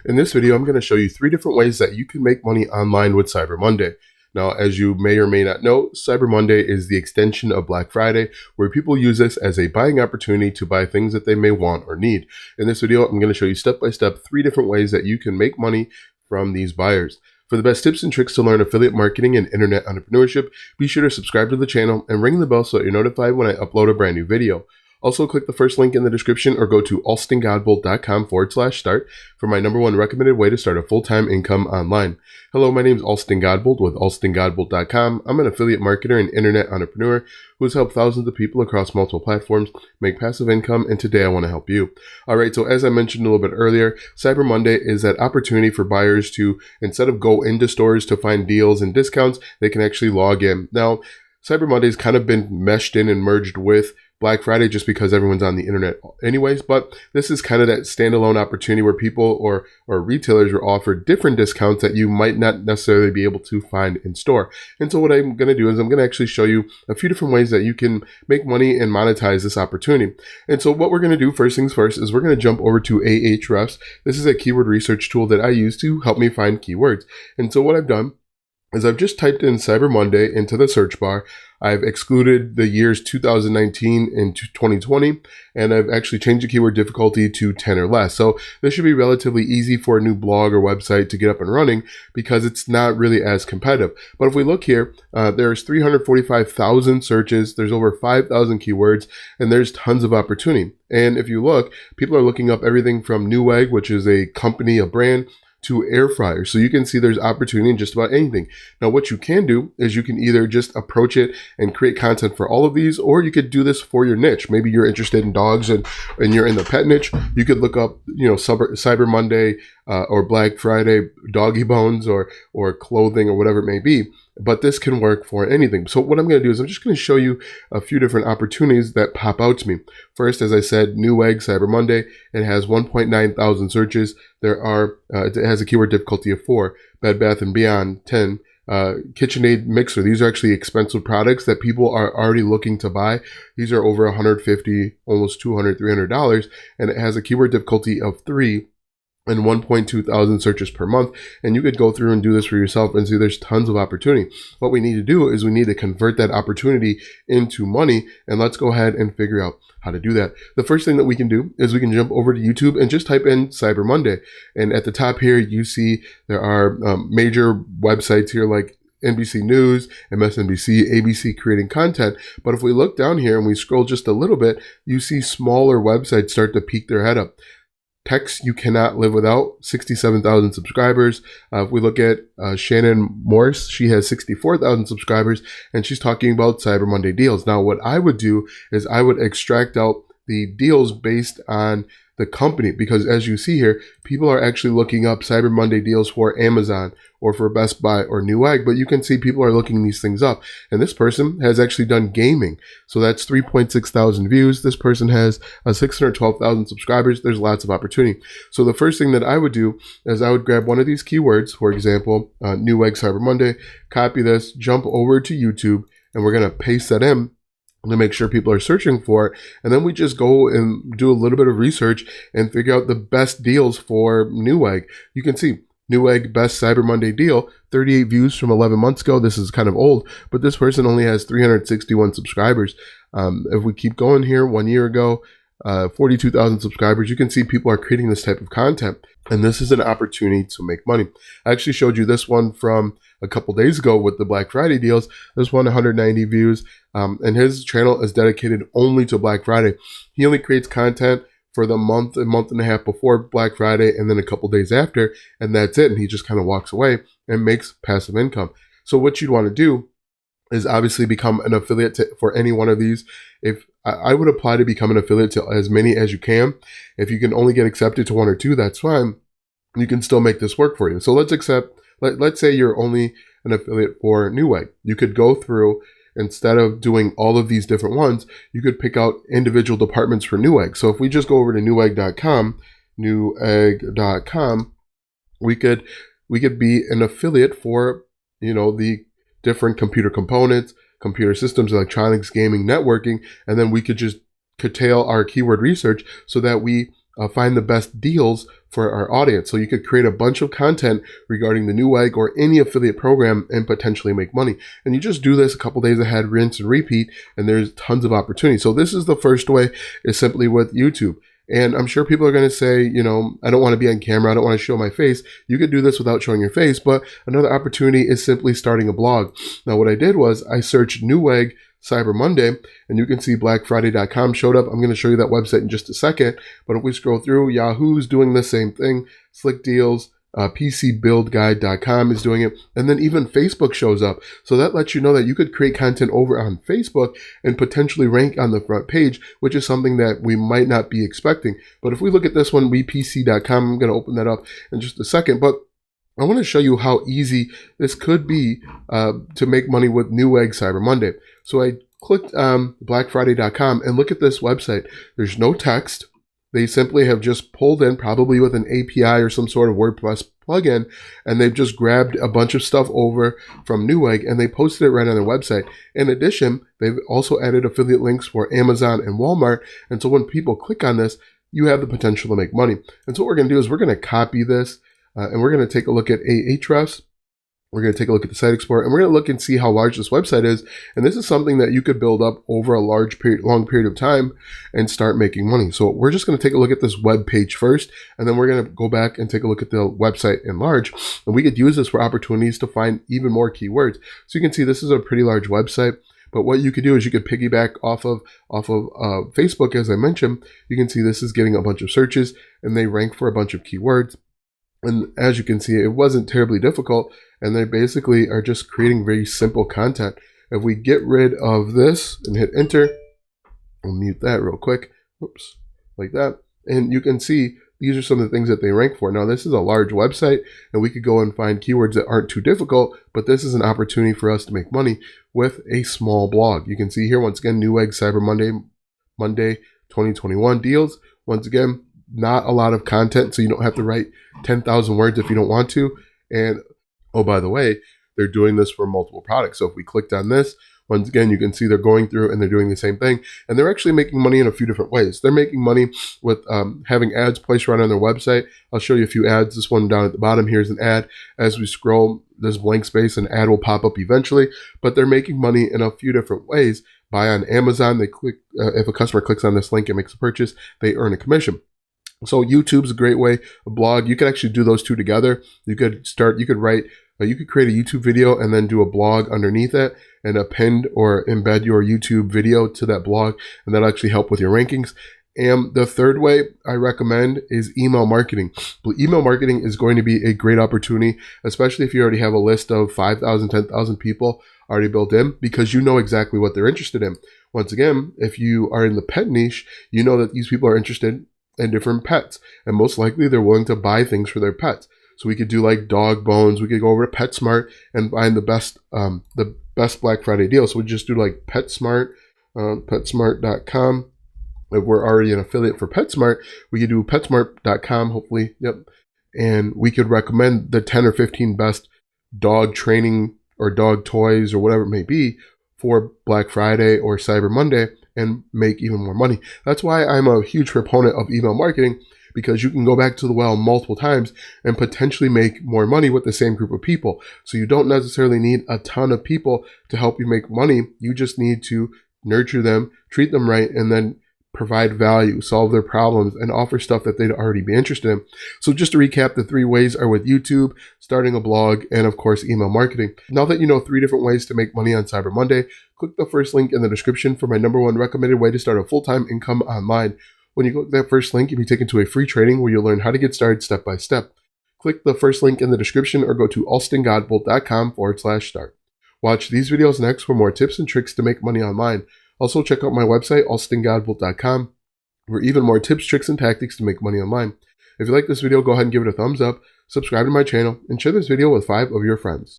In this video, I'm going to show you 3 different ways that you can make money online with Cyber Monday. Now, as you may or may not know, Cyber Monday is the extension of Black Friday, where people use this as a buying opportunity to buy things that they may want or need. In this video, I'm going to show you step-by-step 3 different ways that you can make money from these buyers. For the best tips and tricks to learn affiliate marketing and internet entrepreneurship, be sure to subscribe to the channel and ring the bell so that you're notified when I upload a brand new video. Also, click the first link in the description or go to alstongodbold.com/start for my #1 recommended way to start a full-time income online. Hello, my name is Alston Godbold with alstongodbold.com. I'm an affiliate marketer and internet entrepreneur who has helped thousands of people across multiple platforms make passive income, and today I want to help you. All right, so as I mentioned a little bit earlier, Cyber Monday is that opportunity for buyers to, instead of go into stores to find deals and discounts, they can actually log in. Now, Cyber Monday's kind of been meshed in and merged with Black Friday just because everyone's on the internet anyways, but this is kind of that standalone opportunity where people or retailers are offered different discounts that you might not necessarily be able to find in store. And so what I'm going to do is I'm going to actually show you a few different ways that you can make money and monetize this opportunity. And so what we're going to do, first things first, is we're going to jump over to Ahrefs. This is a keyword research tool that I use to help me find keywords. And so what I've done is I've just typed in Cyber Monday into the search bar. I've excluded the years 2019 and 2020, and I've actually changed the keyword difficulty to 10 or less. So this should be relatively easy for a new blog or website to get up and running because it's not really as competitive. But if we look here, there's 345,000 searches, there's over 5,000 keywords, and there's tons of opportunity. And if you look, people are looking up everything from Newegg, which is a company, a brand, to air fryers. So you can see there's opportunity in just about anything. Now, what you can do is you can either just approach it and create content for all of these, or you could do this for your niche. Maybe you're interested in dogs and you're in the pet niche. You could look up, Cyber Monday or Black Friday doggy bones or clothing or whatever it may be. But this can work for anything. So what I'm going to do is I'm just going to show you a few different opportunities that pop out to me. First, as I said, Newegg Cyber Monday. It has 1.9 thousand searches. It has a keyword difficulty of 4. Bed Bath & Beyond 10. KitchenAid mixer. These are actually expensive products that people are already looking to buy. These are over $150, almost $200, $300, and it has a keyword difficulty of 3. And 1.2 thousand searches per month. And you could go through and do this for yourself and see there's tons of opportunity. What we need to do is we need to convert that opportunity into money. And let's go ahead and figure out how to do that. The first thing that we can do is we can jump over to YouTube and just type in Cyber Monday. And at the top here, you see there are major websites here like NBC News, MSNBC, ABC creating content. But if we look down here and we scroll just a little bit, you see smaller websites start to peek their head up. Text You Cannot Live Without, 67,000 subscribers. If we look at Shannon Morse, she has 64,000 subscribers, and she's talking about Cyber Monday deals. Now, what I would do is I would extract out the deals based on the company, because as you see here, people are actually looking up Cyber Monday deals for Amazon or for Best Buy or Newegg, but you can see people are looking these things up. And this person has actually done gaming. So that's 3.6 thousand views. This person has 612,000 subscribers. There's lots of opportunity. So the first thing that I would do is I would grab one of these keywords, for example, Newegg Cyber Monday, copy this, jump over to YouTube, and we're going to paste that in to make sure people are searching for it. And then we just go and do a little bit of research and figure out the best deals for Newegg. You can see Newegg best Cyber Monday deal, 38 views from 11 months ago. This is kind of old, but this person only has 361 subscribers. If we keep going here, 1 year ago, 42,000 subscribers. You can see people are creating this type of content, and this is an opportunity to make money. I actually showed you this one from a couple days ago with the Black Friday deals. This one, 190 views, and his channel is dedicated only to Black Friday. He only creates content for the month and a half before Black Friday, and then a couple days after, and that's it. And he just kind of walks away and makes passive income. So what you'd want to do is obviously become an affiliate for any one of these. If I would apply to become an affiliate to as many as you can. If you can only get accepted to 1 or 2, that's fine. You can still make this work for you. So let's say you're only an affiliate for Newegg. You could go through, instead of doing all of these different ones, you could pick out individual departments for Newegg. So if we just go over to newegg.com, we could be an affiliate for, the different computer components, computer systems, electronics, gaming, networking, and then we could just curtail our keyword research so that we find the best deals for our audience. So you could create a bunch of content regarding the Newegg or any affiliate program and potentially make money. And you just do this a couple days ahead, rinse and repeat, and there's tons of opportunity. So this is the first way, is simply with YouTube. And I'm sure people are going to say, I don't want to be on camera. I don't want to show my face. You could do this without showing your face. But another opportunity is simply starting a blog. Now, what I did was I searched Newegg Cyber Monday, and you can see blackfriday.com showed up. I'm going to show you that website in just a second. But if we scroll through, Yahoo's doing the same thing. Slick Deals, PCBuildGuide.com is doing it. And then even Facebook shows up. So that lets you know that you could create content over on Facebook and potentially rank on the front page, which is something that we might not be expecting. But if we look at this one, WePC.com, I'm going to open that up in just a second. But I want to show you how easy this could be to make money with Newegg Cyber Monday. So I clicked blackfriday.com and look at this website. There's no text. They simply have just pulled in, probably with an API or some sort of WordPress plugin, and they've just grabbed a bunch of stuff over from Newegg and they posted it right on their website. In addition, they've also added affiliate links for Amazon and Walmart. And so when people click on this, you have the potential to make money. And so what we're going to do is we're going to copy this and we're going to take a look at Ahrefs. We're going to take a look at the Site Explorer, and we're going to look and see how large this website is. And this is something that you could build up over a long period of time and start making money. So we're just going to take a look at this web page first, and then we're going to go back and take a look at the website in large. And we could use this for opportunities to find even more keywords. So you can see this is a pretty large website. But what you could do is you could piggyback off of Facebook, as I mentioned. You can see this is getting a bunch of searches, and they rank for a bunch of keywords. And as you can see, it wasn't terribly difficult, and they basically are just creating very simple content. If we get rid of this and hit enter, we'll mute that real quick. Oops, like that. And you can see these are some of the things that they rank for. Now, this is a large website, and we could go and find keywords that aren't too difficult, but this is an opportunity for us to make money with a small blog. You can see here, once again, Newegg Cyber Monday 2021 deals. Once again, not a lot of content, so you don't have to write 10,000 words if you don't want to. And oh, by the way, they're doing this for multiple products. So if we clicked on this, once again, you can see they're going through and they're doing the same thing. And they're actually making money in a few different ways. They're making money with having ads placed right on their website. I'll show you a few ads. This one down at the bottom here is an ad. As we scroll, there's blank space, an ad will pop up eventually. But they're making money in a few different ways. Buy on Amazon, they click. If a customer clicks on this link and makes a purchase, they earn a commission. So YouTube's a great way. A blog, you could actually do those two together. You could create a YouTube video and then do a blog underneath it and append or embed your YouTube video to that blog, and that'll actually help with your rankings. And the third way I recommend is email marketing. But email marketing is going to be a great opportunity, especially if you already have a list of 5,000, 10,000 people already built in, because you know exactly what they're interested in. Once again, if you are in the pet niche, you know that these people are interested in different pets, and most likely they're willing to buy things for their pets. So we could do like dog bones. We could go over to PetSmart and find the best Black Friday deal. So we just do like PetSmart, PetSmart.com. If we're already an affiliate for PetSmart, we could do PetSmart.com, hopefully. Yep. And we could recommend the 10 or 15 best dog training or dog toys or whatever it may be for Black Friday or Cyber Monday, and make even more money. That's why I'm a huge proponent of email marketing, because you can go back to the well multiple times and potentially make more money with the same group of people. So you don't necessarily need a ton of people to help you make money. You just need to nurture them, treat them right, and then provide value, solve their problems, and offer stuff that they'd already be interested in. So just to recap, the 3 ways are with YouTube, starting a blog, and of course, email marketing. Now that you know 3 different ways to make money on Cyber Monday, click the first link in the description for my #1 recommended way to start a full-time income online. When you click that first link, you'll be taken to a free training where you'll learn how to get started step by step. Click the first link in the description or go to alstongodbolt.com/start. Watch these videos next for more tips and tricks to make money online. Also, check out my website, alstongodbolt.com, for even more tips, tricks, and tactics to make money online. If you like this video, go ahead and give it a thumbs up, subscribe to my channel, and share this video with 5 of your friends.